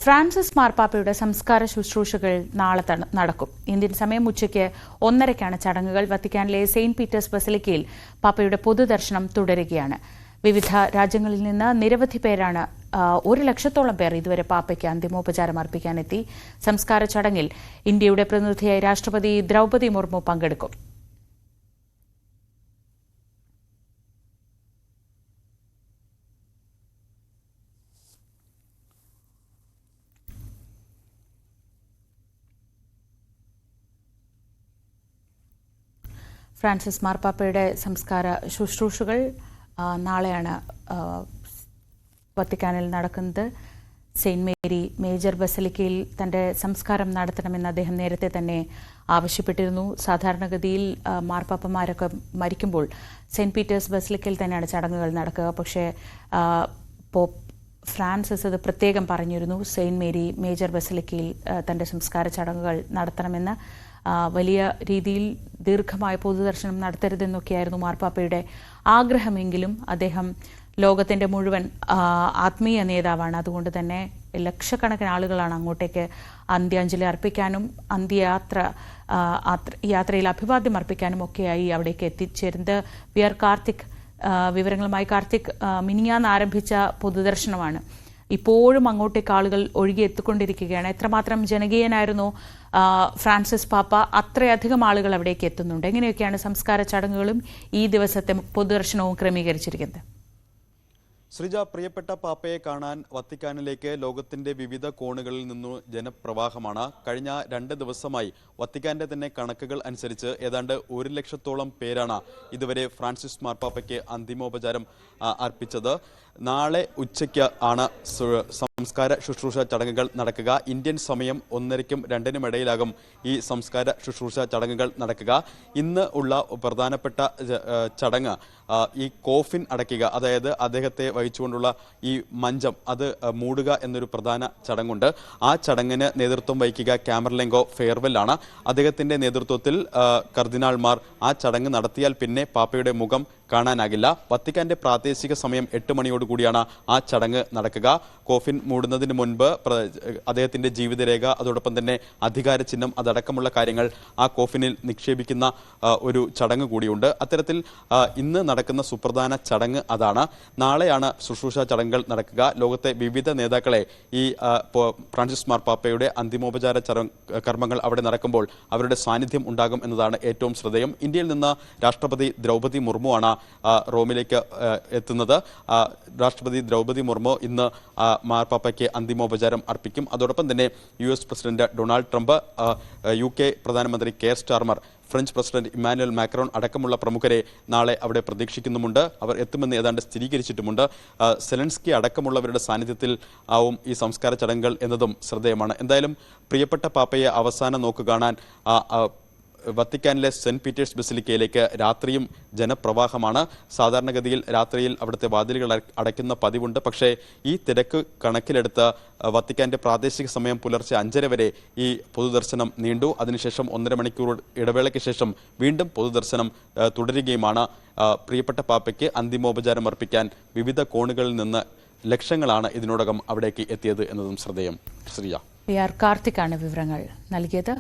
Francis മാർപ്പാപ്പയുടെ സംസ്കാര ശുശ്രൂഷകൾ നാളെ നടക്കും. ഇന്ത്യൻ സമയം ഉച്ചയ്ക്ക് 1:30-ക്കാണ് ചടങ്ങുകൾ. വത്തിക്കാനിലെ സെയിന്റ് പീറ്റേഴ്സ് ബസിലിക്കയിൽ പാപ്പയുടെ പൊതുദർശനം തുടരുകയാണ്. വിവിധ രാജ്യങ്ങളിൽ നിന്ന് നിരവധി പേരാണ് 1,00,000-ഓളം പേർ ഇതുവരെ പാപ്പയ്ക്ക് അന്തിമോപചാരം അർപ്പിക്കാനെത്തി. സംസ്കാര ചടങ്ങിൽ ഇന്ത്യയുടെ പ്രതിനിധിയായി രാഷ്ട്രപതി ദ്രൗപദി മുർമു പങ്കെടുക്കും. ഫ്രാൻസിസ് മാർപ്പാപ്പയുടെ സംസ്കാര ശുശ്രൂഷകൾ നാളെയാണ് വത്തിക്കാനിൽ നടക്കുന്നത്. സെയിന്റ് മേരി മേജർ ബസിലിക്കയിൽ തന്റെ സംസ്കാരം നടത്തണമെന്ന് അദ്ദേഹം നേരത്തെ തന്നെ ആവശ്യപ്പെട്ടിരുന്നു. സാധാരണഗതിയിൽ മാർപ്പാപ്പമാരൊക്കെ മരിക്കുമ്പോൾ സെയിന്റ് പീറ്റേഴ്സ് ബസിലിക്കയിൽ തന്നെയാണ് ചടങ്ങുകൾ നടക്കുക. പക്ഷേ പോപ്പ് ഫ്രാൻസിസ് അത് പ്രത്യേകം പറഞ്ഞിരുന്നു. സെയിന്റ് മേരി മേജർ ബസിലിക്കയിൽ തന്റെ സംസ്കാര ചടങ്ങുകൾ നടത്തണമെന്ന്. വലിയ രീതിയിൽ ദീർഘമായ പൊതുദർശനം നടത്തരുതെന്നൊക്കെയായിരുന്നു മാർപ്പാപ്പയുടെ ആഗ്രഹമെങ്കിലും അദ്ദേഹം ലോകത്തിന്റെ മുഴുവൻ ആത്മീയ നേതാവാണ്. അതുകൊണ്ട് തന്നെ ലക്ഷക്കണക്കിന് ആളുകളാണ് അങ്ങോട്ടേക്ക് അന്ത്യാഞ്ജലി അർപ്പിക്കാനും യാത്രയിൽ അഭിവാദ്യം അർപ്പിക്കാനും ഒക്കെയായി അവിടേക്ക് എത്തിച്ചേരുന്നത്. വി ആർ കാർത്തിക്, വിവരങ്ങളുമായി കാർത്തിക്. മിനിഞ്ഞാന്ന് ആരംഭിച്ച പൊതുദർശനമാണ്. ഇപ്പോഴും അങ്ങോട്ടേക്ക് ആളുകൾ ഒഴുകിയെത്തിക്കൊണ്ടിരിക്കുകയാണ്. എത്രമാത്രം ജനകീയനായിരുന്നു ഫ്രാൻസിസ് പാപ്പ? അത്രയധികം ആളുകൾ അവിടേക്ക് എത്തുന്നുണ്ട്. എങ്ങനെയൊക്കെയാണ് സംസ്കാര ചടങ്ങുകളും ഈ ദിവസത്തെ പൊതുദർശനവും ക്രമീകരിച്ചിരിക്കുന്നത്? ശ്രീജ, പ്രിയപ്പെട്ട പാപ്പയെ കാണാൻ വത്തിക്കാനിലേക്ക് ലോകത്തിന്റെ വിവിധ കോണുകളിൽ നിന്നു ജനപ്രവാഹമാണ്. കഴിഞ്ഞ 2 ദിവസമായി വത്തിക്കാന്റെ തന്നെ കണക്കുകൾ അനുസരിച്ച് ഏതാണ്ട് 1,00,000-ഓളം പേരാണ് ഇതുവരെ ഫ്രാൻസിസ് മാർപ്പാപ്പയ്ക്ക് അന്തിമോപചാരം അർപ്പിച്ചത്. നാളെ ഉച്ചയ്ക്ക് ആണ് സംസ്കാര ശുശ്രൂഷ ചടങ്ങുകൾ നടക്കുക. ഇന്ത്യൻ സമയം 1:30-ക്കും 2:00-നും ഇടയിലാകും ഈ സംസ്കാര ശുശ്രൂഷ ചടങ്ങുകൾ നടക്കുക. ഇന്ന് ഉള്ള പ്രധാനപ്പെട്ട ചടങ്ങ് ഈ കോഫിൻ അടയ്ക്കുക, അതായത് അദ്ദേഹത്തെ വഹിച്ചുകൊണ്ടുള്ള ഈ മഞ്ചം അത് മൂടുക എന്നൊരു പ്രധാന ചടങ്ങുണ്ട്. ആ ചടങ്ങിന് നേതൃത്വം വഹിക്കുക കാമർലെങ്കോ ഫെയർവെല്ലാണ്. അദ്ദേഹത്തിന്റെ നേതൃത്വത്തിൽ കർദിനാൾമാർ ആ ചടങ്ങ് നടത്തിയാൽ പിന്നെ പാപ്പയുടെ മുഖം കാണാനാകില്ല. വത്തിക്കാന്റെ പ്രാദേശിക സമയം 8 മണിയോടുകൂടിയാണ് ആ ചടങ്ങ് നടക്കുക. കോഫിൻ മൂടുന്നതിന് മുൻപ് അദ്ദേഹത്തിന്റെ ജീവിതരേഖ, അതോടൊപ്പം തന്നെ അധികാര ചിഹ്നം അതടക്കമുള്ള കാര്യങ്ങൾ ആ കോഫിനിൽ നിക്ഷേപിക്കുന്ന ഒരു ചടങ്ങ് കൂടിയുണ്ട്. അത്തരത്തിൽ ഇന്ന് നടക്കുന്ന സുപ്രധാന ചടങ്ങ് അതാണ്. നാളെയാണ് ശുശ്രൂഷ ചടങ്ങുകൾ നടക്കുക. ലോകത്തെ വിവിധ നേതാക്കളെ ഈ ഫ്രാൻസിസ് മാർപ്പാപ്പയുടെ അന്തിമോപചാര കർമ്മങ്ങൾ അവിടെ നടക്കുമ്പോൾ അവരുടെ സാന്നിധ്യം ഉണ്ടാകും എന്നതാണ് ഏറ്റവും ശ്രദ്ധേയം. ഇന്ത്യയിൽ നിന്ന് രാഷ്ട്രപതി ദ്രൗപദി മുർമു ആണ് റോമിലേക്ക് എത്തുന്നത്. രാഷ്ട്രപതി ദ്രൗപദി മുർമു ഇന്ന് മാർപ്പാപ്പയ്ക്ക് അന്തിമോപചാരം അർപ്പിക്കും. അതോടൊപ്പം തന്നെ US president Donald Trump, UK പ്രധാനമന്ത്രി Keir Starmer, French president Emmanuel Macron അടക്കമുള്ള പ്രമുഖരെ നാളെ അവിടെ പ്രതീക്ഷിക്കുന്നുമുണ്ട്. അവർ എത്തുമെന്ന് ഏതാണ്ട് സ്ഥിരീകരിച്ചിട്ടുമുണ്ട്. സെലൻസ്കി അടക്കമുള്ളവരുടെ സാന്നിധ്യത്തിൽ ആവും ഈ സംസ്കാര ചടങ്ങുകൾ എന്നതും ശ്രദ്ധേയമാണ്. എന്തായാലും പ്രിയപ്പെട്ട പാപ്പയെ അവസാനം നോക്കുകാണാൻ വത്തിക്കാനിലെ സെന്റ് പീറ്റേഴ്സ് ബസിലിക്കയിലേക്ക് രാത്രിയും ജനപ്രവാഹമാണ്. സാധാരണഗതിയിൽ രാത്രിയിൽ അവിടുത്തെ വാതിലുകൾ അടയ്ക്കുന്ന പതിവുണ്ട്. പക്ഷേ ഈ തിരക്ക് കണക്കിലെടുത്ത് വത്തിക്കാന്റെ പ്രാദേശിക സമയം പുലർച്ചെ 5:30 വരെ ഈ പൊതുദർശനം നീണ്ടു. അതിനുശേഷം 1.5 മണിക്കൂർ ഇടവേളയ്ക്ക് ശേഷം വീണ്ടും പൊതുദർശനം തുടരുകയുമാണ്. പ്രിയപ്പെട്ട പാപ്പയ്ക്ക് അന്തിമോപചാരം അർപ്പിക്കാൻ വിവിധ കോണുകളിൽ നിന്ന് ലക്ഷങ്ങളാണ് ഇതിനോടകം അവിടേക്ക് എത്തിയത് എന്നതും ശ്രദ്ധേയം. ശ്രീയ, കാർത്തിക്കാണ് വിവരങ്ങൾ നൽകിയത്.